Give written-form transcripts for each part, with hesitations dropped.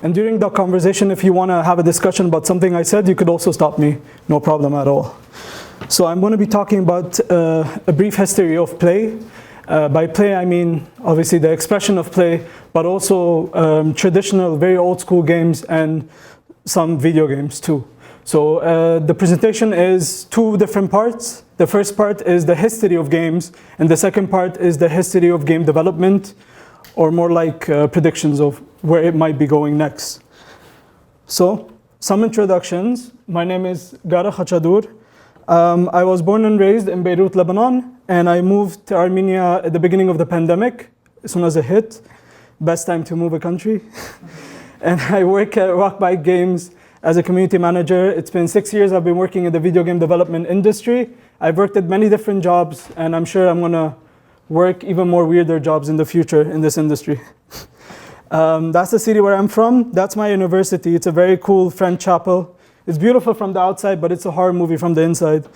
And during the conversation, if you want to have a discussion about something I said, you could also stop me, no problem at all. So I'm going to be talking about a brief history of play. By play, I mean obviously the expression of play, but also traditional, very old school games and some video games too. So the presentation is two different parts. The first part is the history of games, and the second part is the history of game development, or more like predictions of where it might be going next. So, some introductions. My name is Gara Khachadour. I was born and raised in Beirut, Lebanon, and I moved to Armenia at the beginning of the pandemic, as soon as it hit. Best time to move a country. And I work at Rock Bike Games as a community manager. It's been 6 years I've been working in the video game development industry. I've worked at many different jobs, and I'm sure I'm gonna work even more weirder jobs in the future in this industry. That's the city where I'm from. That's my university. It's a very cool French chapel. It's beautiful from the outside, but it's a horror movie from the inside.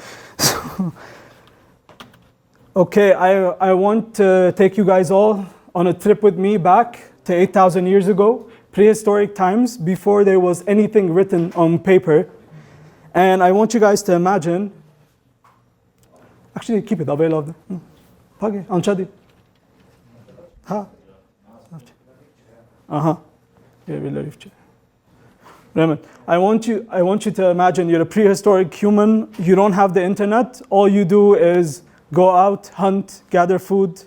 Okay, I want to take you guys all on a trip with me back to 8,000 years ago, prehistoric times, before there was anything written on paper. And I want you guys to imagine, actually keep it available. On Chadi. Ha. Raymond, I want you to imagine you're a prehistoric human. You don't have the internet. All you do is go out, hunt, gather food,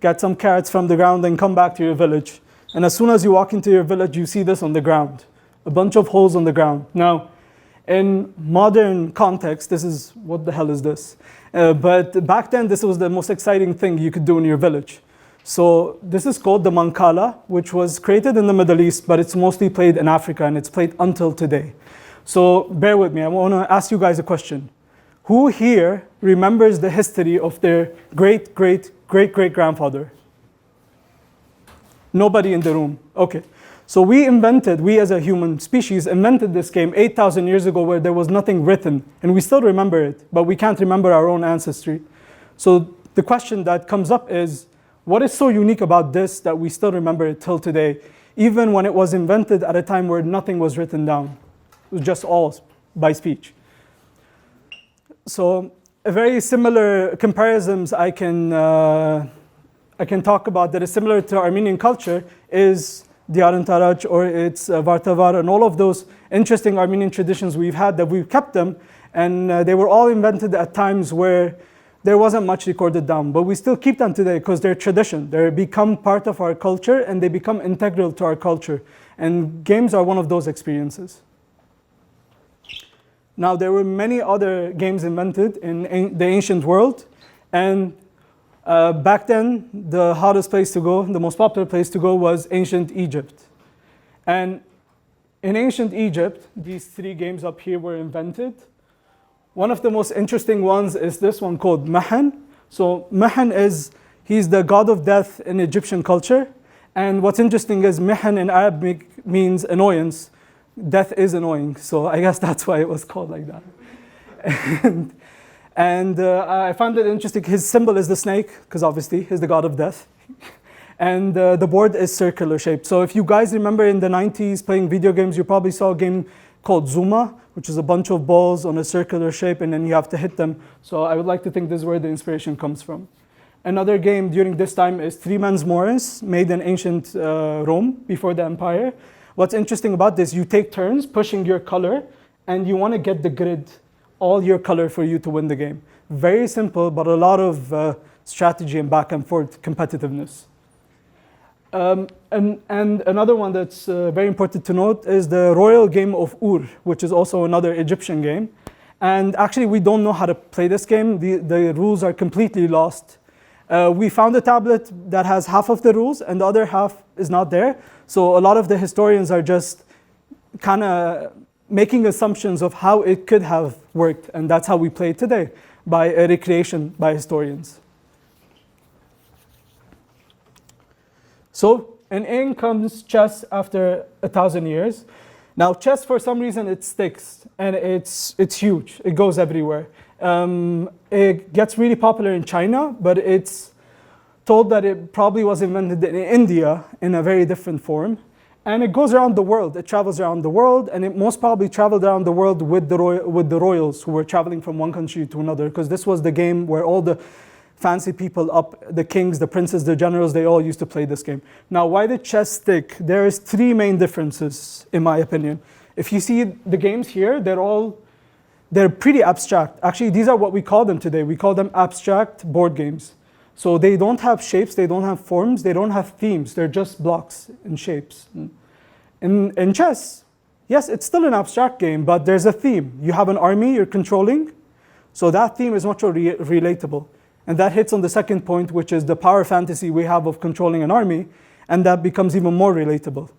get some carrots from the ground, and come back to your village. And as soon as you walk into your village, you see this on the ground, a bunch of holes on the ground. Now, in modern context, this is, what the hell is this? But back then, this was the most exciting thing you could do in your village. So this is called the Mancala, which was created in the Middle East, but it's mostly played in Africa, and it's played until today. So bear with me, I want to ask you guys a question. Who here remembers the history of their great-great-great-great-grandfather? Nobody in the room, okay. So we as a human species, invented this game 8,000 years ago where there was nothing written, and we still remember it, but we can't remember our own ancestry. So the question that comes up is, what is so unique about this that we still remember it till today, even when it was invented at a time where nothing was written down? It was just all by speech. So a very similar comparisons I can talk about that is similar to Armenian culture is Diyaran Taraj, or it's Vartavar, and all of those interesting Armenian traditions we've had that we've kept them, and they were all invented at times where there wasn't much recorded down, but we still keep them today because they're tradition. They become part of our culture, and they become integral to our culture. And games are one of those experiences. Now, there were many other games invented in the ancient world, and back then, the hottest place to go, the most popular place to go was ancient Egypt. And in ancient Egypt, these three games up here were invented. One of the most interesting ones is this one called Mahan. So Mahan he's the god of death in Egyptian culture. And what's interesting is Mahan in Arabic means annoyance. Death is annoying, so I guess that's why it was called like that. And I found it interesting. His symbol is the snake, because obviously he's the god of death. And the board is circular shaped. So if you guys remember in the 90s playing video games, you probably saw a game called Zuma, which is a bunch of balls on a circular shape, and then you have to hit them. So I would like to think this is where the inspiration comes from. Another game during this time is Three Men's Morris, made in ancient Rome before the empire. What's interesting about this, you take turns pushing your color, and you want to get the grid, all your color for you to win the game. Very simple, but a lot of strategy and back and forth competitiveness. And another one that's very important to note is the Royal Game of Ur, which is also another Egyptian game. And actually, we don't know how to play this game. The rules are completely lost. We found a tablet that has half of the rules, and the other half is not there. So a lot of the historians are just kind of making assumptions of how it could have worked, and that's how we play it today, by a recreation by historians. So, in comes chess after 1,000 years. Now, chess, for some reason, it sticks, and it's huge. It goes everywhere. It gets really popular in China, but it's told that it probably was invented in India in a very different form. And it goes around the world. It travels around the world, and it most probably traveled around the world with the royals who were traveling from one country to another, because this was the game where all the fancy people up, the kings, the princes, the generals, they all used to play this game. Now, why did chess stick? There's three main differences, in my opinion. If you see the games here, they're pretty abstract. Actually, these are what we call them today. We call them abstract board games. So they don't have shapes, they don't have forms, they don't have themes. They're just blocks and shapes. In chess, yes, it's still an abstract game, but there's a theme. You have an army you're controlling, so that theme is much more relatable. And that hits on the second point, which is the power fantasy we have of controlling an army, and that becomes even more relatable.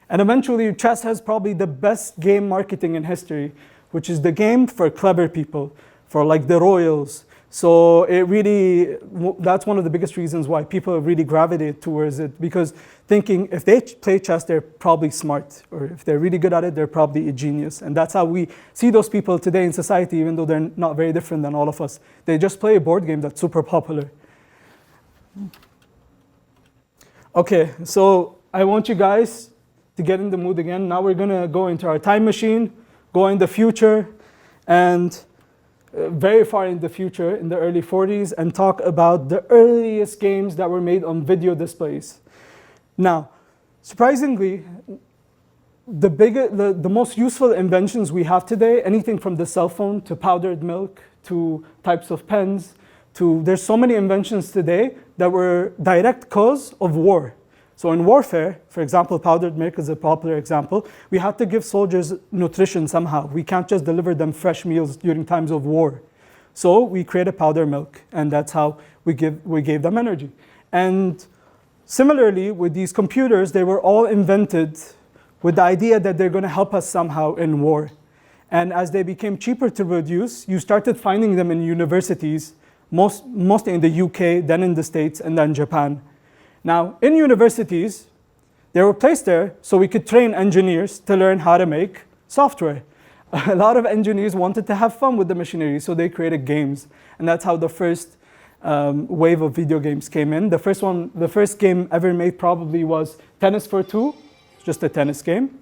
And eventually, chess has probably the best game marketing in history, which is the game for clever people, for like the royals. So it really, that's one of the biggest reasons why people really gravitate towards it, because thinking if they play chess, they're probably smart, or if they're really good at it, they're probably a genius. And that's how we see those people today in society, even though they're not very different than all of us. They just play a board game that's super popular. Okay, so I want you guys to get in the mood again. Now we're gonna go into our time machine, go in the future, and very far in the future, in the early 40s, and talk about the earliest games that were made on video displays. Now, surprisingly, the most useful inventions we have today, anything from the cell phone to powdered milk to types of pens, there's so many inventions today that were direct cause of war. So in warfare, for example, powdered milk is a popular example. We had to give soldiers nutrition somehow. We can't just deliver them fresh meals during times of war. So we created powdered milk, and that's how we gave them energy. And similarly, with these computers, they were all invented with the idea that they're going to help us somehow in war. And as they became cheaper to produce, you started finding them in universities, mostly in the UK, then in the States, and then Japan. Now, in universities, they were placed there so we could train engineers to learn how to make software. A lot of engineers wanted to have fun with the machinery, so they created games. And that's how the first wave of video games came in. The first game ever made probably was Tennis for Two, just a tennis game.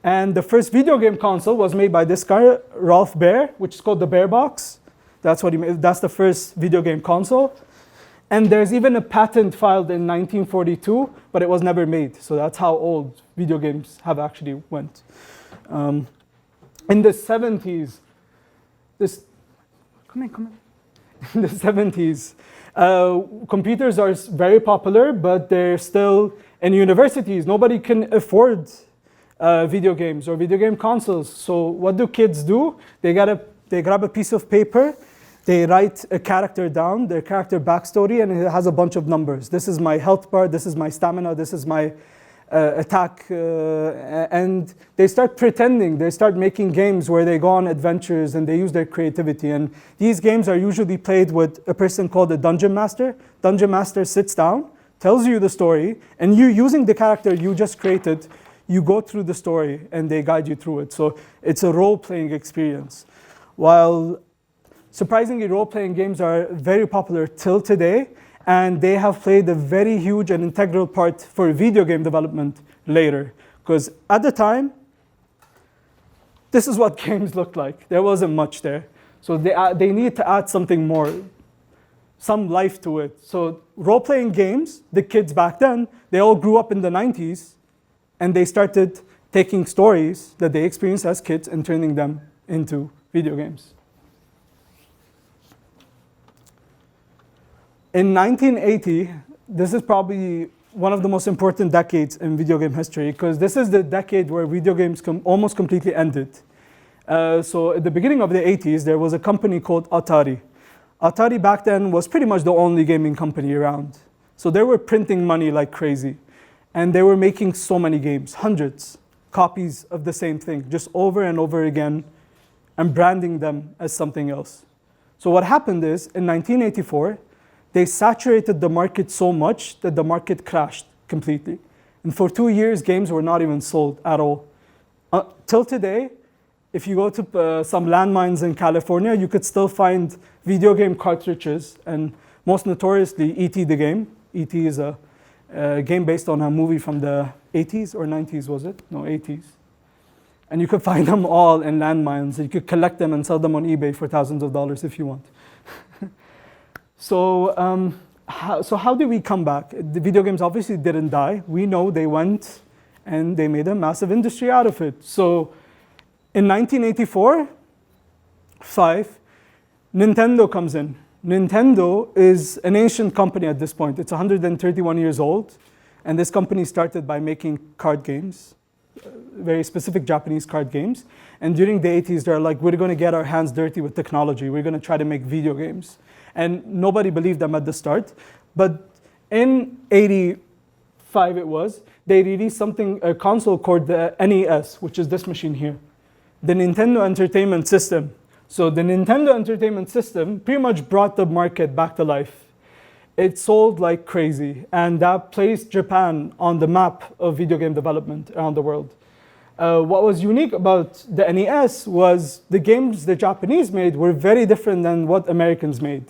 And the first video game console was made by this guy, Ralph Baer, which is called the Bear Box. That's what he made. That's the first video game console. And there's even a patent filed in 1942, but it was never made. So that's how old video games have actually went. In the 70s, come on. In the 70s, computers are very popular, but they're still in universities. Nobody can afford video games or video game consoles. So what do kids do? They grab a piece of paper, they write a character down, their character backstory, and it has a bunch of numbers. This is my health bar, this is my stamina, this is my attack. And they start pretending, they start making games where they go on adventures and they use their creativity. And these games are usually played with a person called a dungeon master. Dungeon master sits down, tells you the story, and you, using the character you just created, you go through the story and they guide you through it. So it's a role-playing experience. While surprisingly, role-playing games are very popular till today, and they have played a very huge and integral part for video game development later. Because at the time, this is what games looked like. There wasn't much there. So they need to add something more, some life to it. So role-playing games, the kids back then, they all grew up in the 90s, and they started taking stories that they experienced as kids and turning them into video games. In 1980, this is probably one of the most important decades in video game history, because this is the decade where video games almost completely ended. So at the beginning of the 80s, there was a company called Atari. Atari back then was pretty much the only gaming company around. So they were printing money like crazy. And they were making so many games, hundreds, copies of the same thing, just over and over again, and branding them as something else. So what happened is, in 1984, they saturated the market so much that the market crashed completely. And for 2 years, games were not even sold at all. Till today, if you go to some landmines in California, you could still find video game cartridges, and most notoriously, E.T. the game. E.T. is a game based on a movie from the 80s or 90s, was it? No, 80s. And you could find them all in landmines. You could collect them and sell them on eBay for thousands of dollars if you want. So how did we come back? The video games obviously didn't die. We know they went and they made a massive industry out of it. So in 1984, Nintendo comes in. Nintendo is an ancient company at this point. It's 131 years old. And this company started by making card games, very specific Japanese card games. And during the 80s, they're like, we're going to get our hands dirty with technology. We're going to try to make video games. And nobody believed them at the start. But in 85 it was, they released a console called the NES, which is this machine here. The Nintendo Entertainment System. So the Nintendo Entertainment System pretty much brought the market back to life. It sold like crazy, and that placed Japan on the map of video game development around the world. What was unique about the NES was the games the Japanese made were very different than what Americans made.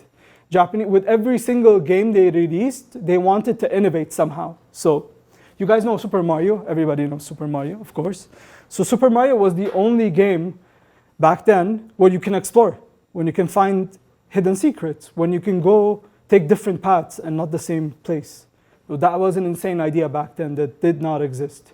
With every single game they released, they wanted to innovate somehow. So you guys know Super Mario. Everybody knows Super Mario, of course. So Super Mario was the only game back then where you can explore, when you can find hidden secrets, when you can go take different paths and not the same place. So that was an insane idea back then that did not exist.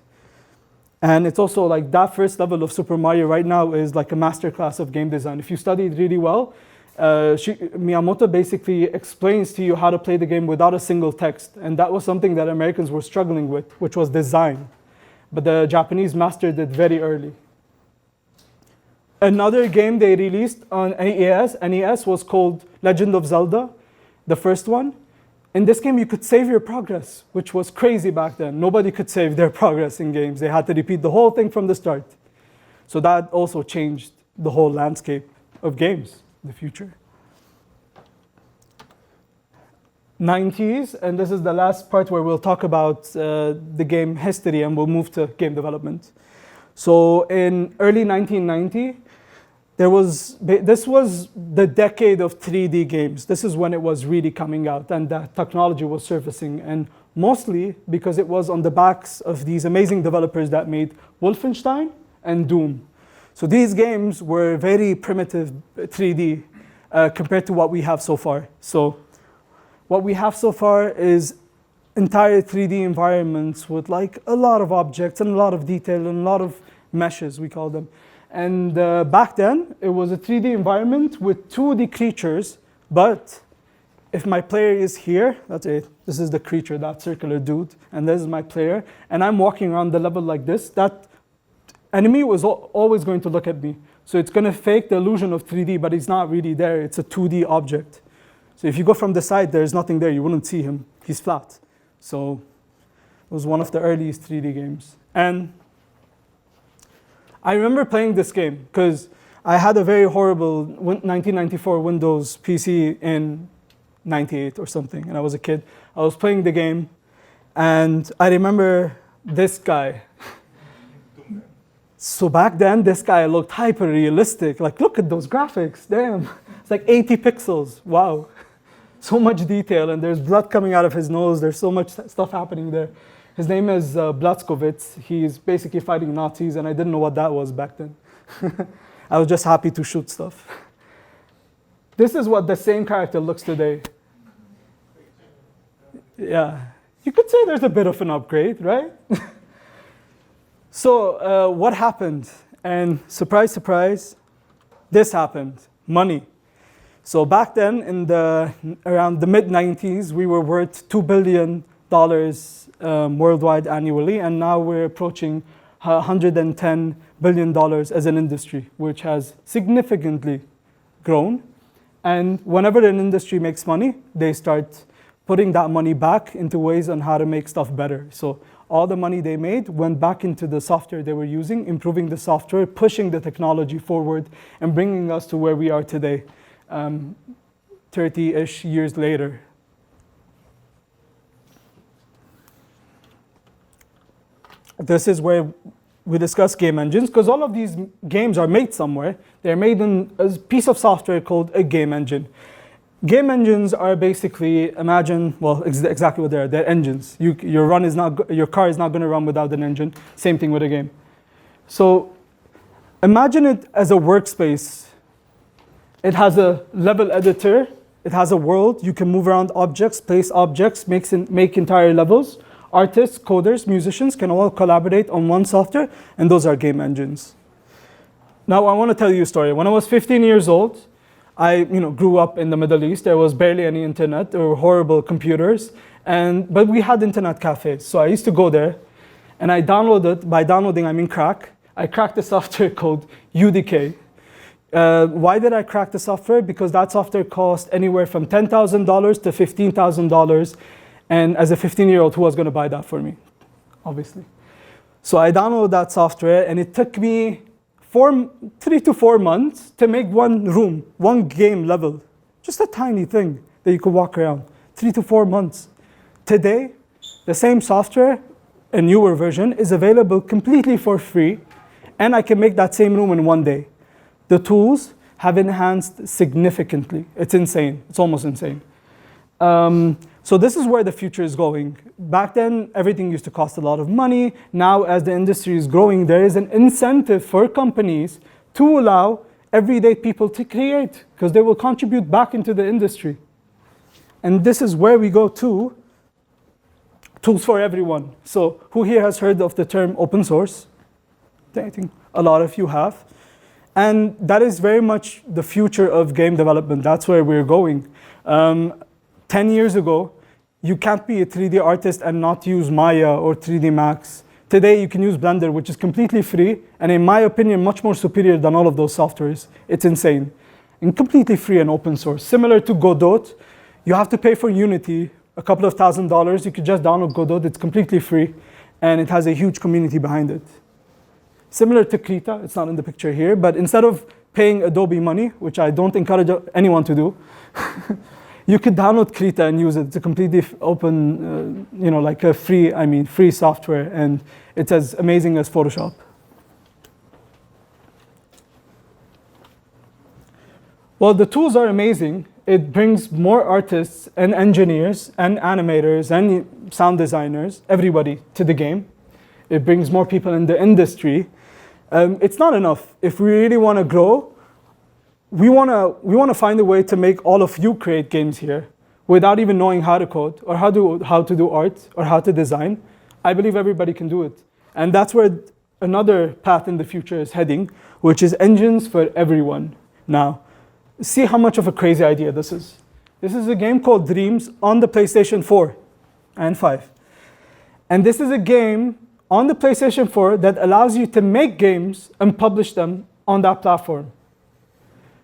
And it's also like that first level of Super Mario right now is like a masterclass of game design. If you study it really well, Miyamoto basically explains to you how to play the game without a single text. And that was something that Americans were struggling with, which was design. But the Japanese mastered it very early. Another game they released on NES was called Legend of Zelda, the first one. In this game, you could save your progress, which was crazy back then. Nobody could save their progress in games. They had to repeat the whole thing from the start. So that also changed the whole landscape of games in the future. 90s, and this is the last part where we'll talk about the game history and we'll move to game development. So in early 1990, this was the decade of 3D games. This is when it was really coming out and the technology was surfacing. And mostly because it was on the backs of these amazing developers that made Wolfenstein and Doom. So these games were very primitive 3D compared to what we have so far. So what we have so far is entire 3D environments with like a lot of objects and a lot of detail and a lot of meshes, we call them. And back then, it was a 3D environment with 2D creatures, but if my player is here, that's it. This is the creature, that circular dude, and this is my player, and I'm walking around the level like this, that enemy was always going to look at me. So it's going to fake the illusion of 3D, but he's not really there. It's a 2D object. So if you go from the side, there's nothing there. You wouldn't see him. He's flat. So it was one of the earliest 3D games. And I remember playing this game because I had a very horrible 1994 Windows PC in 98 or something, and I was a kid. I was playing the game, and I remember this guy. So back then, this guy looked hyper realistic. Like, look at those graphics, damn. It's like 80 pixels, wow. So much detail, and there's blood coming out of his nose. There's so much stuff happening there. His name is Blazkowicz. He's basically fighting Nazis, and I didn't know what that was back then. I was just happy to shoot stuff. This is what the same character looks today. Yeah, you could say there's a bit of an upgrade, right? So what happened? And surprise, surprise, this happened, money. So back then, around the mid-90s, we were worth $2 billion worldwide annually, and now we're approaching $110 billion as an industry, which has significantly grown. And whenever an industry makes money, they start putting that money back into ways on how to make stuff better. So all the money they made went back into the software they were using, improving the software, pushing the technology forward, and bringing us to where we are today, 30-ish years later. This is where we discuss game engines, because all of these games are made somewhere. They're made in a piece of software called a game engine. Game engines are basically, imagine, well, exactly what they are. They're engines. Your car is not going to run without an engine. Same thing with a game. So imagine it as a workspace. It has a level editor. It has a world. You can move around objects, place objects, make entire levels. Artists, coders, musicians can all collaborate on one software, and those are game engines. Now, I want to tell you a story. When I was 15 years old, I grew up in the Middle East. There was barely any internet. There were horrible computers, but we had internet cafes. So I used to go there, and I downloaded, by downloading I mean crack, I cracked a software called UDK. Why did I crack the software? Because that software cost anywhere from $10,000 to $15,000. And as a 15-year-old, who was going to buy that for me? Obviously. So I downloaded that software, and it took me 3 to 4 months to make one room, one game level. Just a tiny thing that you could walk around. 3 to 4 months. Today, the same software, a newer version, is available completely for free, and I can make that same room in 1 day. The tools have enhanced significantly. It's insane. It's almost insane. So this is where the future is going. Back then, everything used to cost a lot of money. Now, as the industry is growing, there is an incentive for companies to allow everyday people to create, because they will contribute back into the industry. And this is where we go to tools for everyone. So who here has heard of the term open source? I think a lot of you have. And that is very much the future of game development. That's where we're going. 10 years ago, you can't be a 3D artist and not use Maya or 3D Max. Today, you can use Blender, which is completely free, and in my opinion, much more superior than all of those softwares. It's insane. And completely free and open source. Similar to Godot, you have to pay for Unity a couple of $1,000s. You could just download Godot. It's completely free, and it has a huge community behind it. Similar to Krita, it's not in the picture here, but instead of paying Adobe money, which I don't encourage anyone to do, you could download Krita and use it. It's a completely open, like a free software, and it's as amazing as Photoshop. Well, the tools are amazing. It brings more artists and engineers and animators and sound designers, everybody, to the game. It brings more people in the industry. It's not enough. If we really want to grow, we want to find a way to make all of you create games here without even knowing how to code or how to do art or how to design. I believe everybody can do it. And that's where another path in the future is heading, which is engines for everyone. Now, see how much of a crazy idea this is. This is a game called Dreams on the PlayStation 4 and 5. And this is a game on the PlayStation 4 that allows you to make games and publish them on that platform.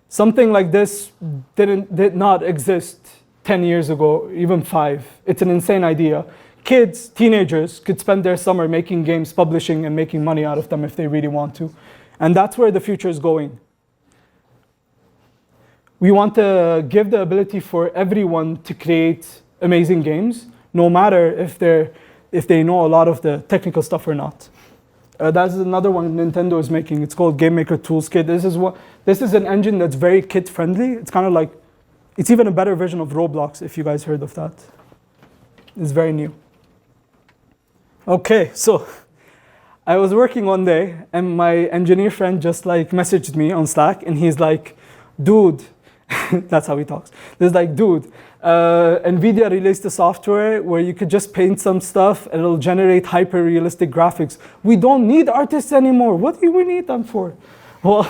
Something like this did not exist 10 years ago, even 5. It's an insane idea. Kids, teenagers, could spend their summer making games, publishing, and making money out of them if they really want to. And that's where the future is going. We want to give the ability for everyone to create amazing games, no matter if they know a lot of the technical stuff or not. That's another one Nintendo is making. It's called Game Maker Tools Kit. This is an engine that's very kid-friendly. It's kind of like, it's even a better version of Roblox, if you guys heard of that. It's very new. Okay, so I was working one day, and my engineer friend just messaged me on Slack, and he's like, dude, that's how he talks. He's like, dude, NVIDIA released a software where you could just paint some stuff and it'll generate hyper-realistic graphics. We don't need artists anymore. What do we need them for? Well,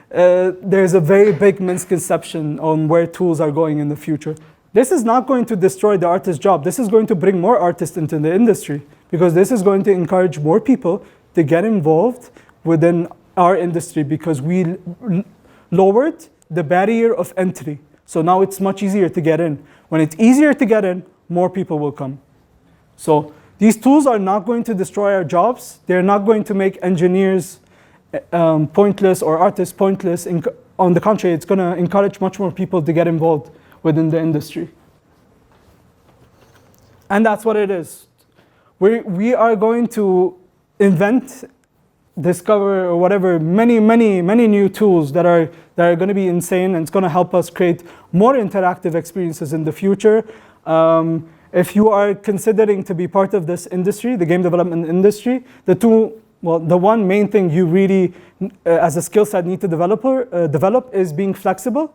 there's a very big misconception on where tools are going in the future. This is not going to destroy the artist's job. This is going to bring more artists into the industry, because this is going to encourage more people to get involved within our industry, because we lowered the barrier of entry. So now it's much easier to get in. When it's easier to get in, more people will come. So these tools are not going to destroy our jobs. They're not going to make engineers pointless or artists pointless. On the contrary, it's going to encourage much more people to get involved within the industry. And that's what it is. We are going to invent discover or whatever many new tools that are going to be insane, and it's going to help us create more interactive experiences in the future. If you are considering to be part of this industry, the game development industry, the one main thing you really, as a skill set, need to develop is being flexible.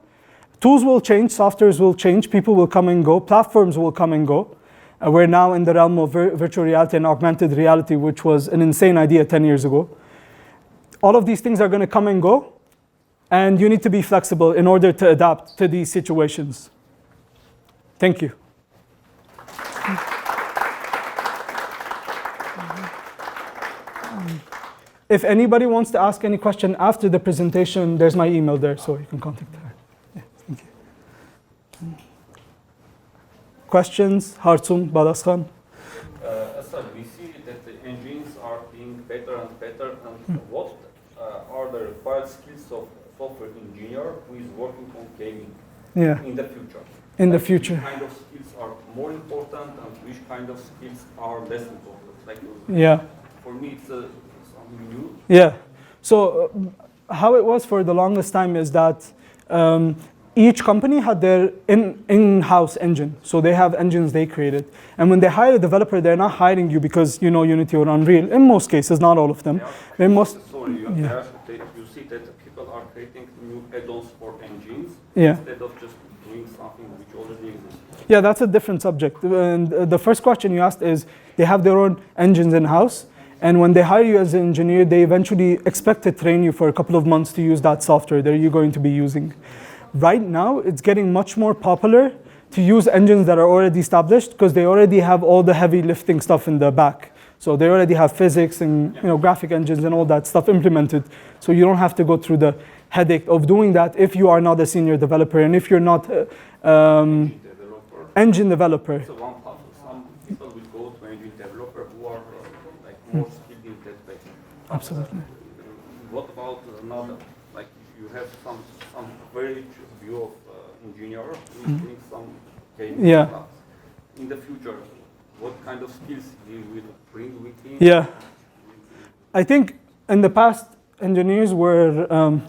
Tools will change, softwares will change, people will come and go, platforms will come and go. We're now in the realm of virtual reality and augmented reality, which was an insane idea 10 years ago. All of these things are going to come and go, and you need to be flexible in order to adapt to these situations. Thank you. If anybody wants to ask any question after the presentation, there's my email there, so you can contact her. Yeah, thank you. Questions? Hartsum, Badaskan? Asad, we see that the engines are being better and better. And what are the required skills of software engineer who is working on gaming in the future? In the future. Which kind of skills are more important and which kind of skills are less important? For me, it's something new. Yeah. So how it was for the longest time is that each company had their in-house engine. So they have engines they created. And when they hire a developer, they're not hiring you because you know Unity or Unreal. In most cases, not all of them. You see that people are creating new add-ons for engines instead of just doing something which already exists. Yeah, that's a different subject. And the first question you asked is, they have their own engines in-house. And when they hire you as an engineer, they eventually expect to train you for a couple of months to use that software that you're going to be using. Right now, it's getting much more popular to use engines that are already established because they already have all the heavy lifting stuff in the back. So they already have physics and graphic engines and all that stuff implemented. So you don't have to go through the headache of doing that if you are not a senior developer and if you're not engine developer. So some people will go to engine developer who are more skilled in that way. Absolutely. What about another? Like you have some very rich view of engineer who is doing some gaming stuff. In the future, what kind of skills he will bring with him? Yeah. I think in the past, engineers were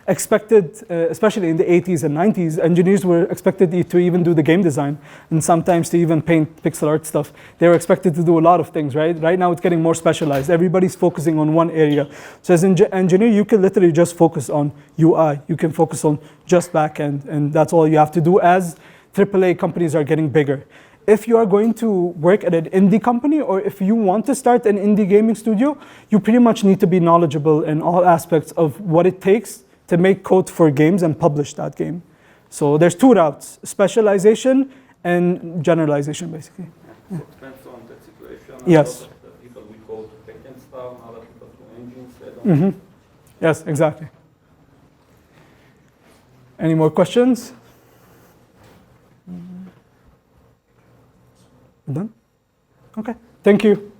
expected, especially in the 80s and 90s, engineers were expected to even do the game design and sometimes to even paint pixel art stuff. They were expected to do a lot of things, right? Right now it's getting more specialized. Everybody's focusing on one area. So as an engineer, you can literally just focus on UI. You can focus on just backend, and that's all you have to do as AAA companies are getting bigger. If you are going to work at an indie company or if you want to start an indie gaming studio, you pretty much need to be knowledgeable in all aspects of what it takes to make code for games and publish that game. So there's two routes, specialization and generalization, basically. So it depends on the situation. Yes. A lot of people will go to backend stuff, other people to engines. Yes, exactly. Any more questions? Done? Okay, thank you.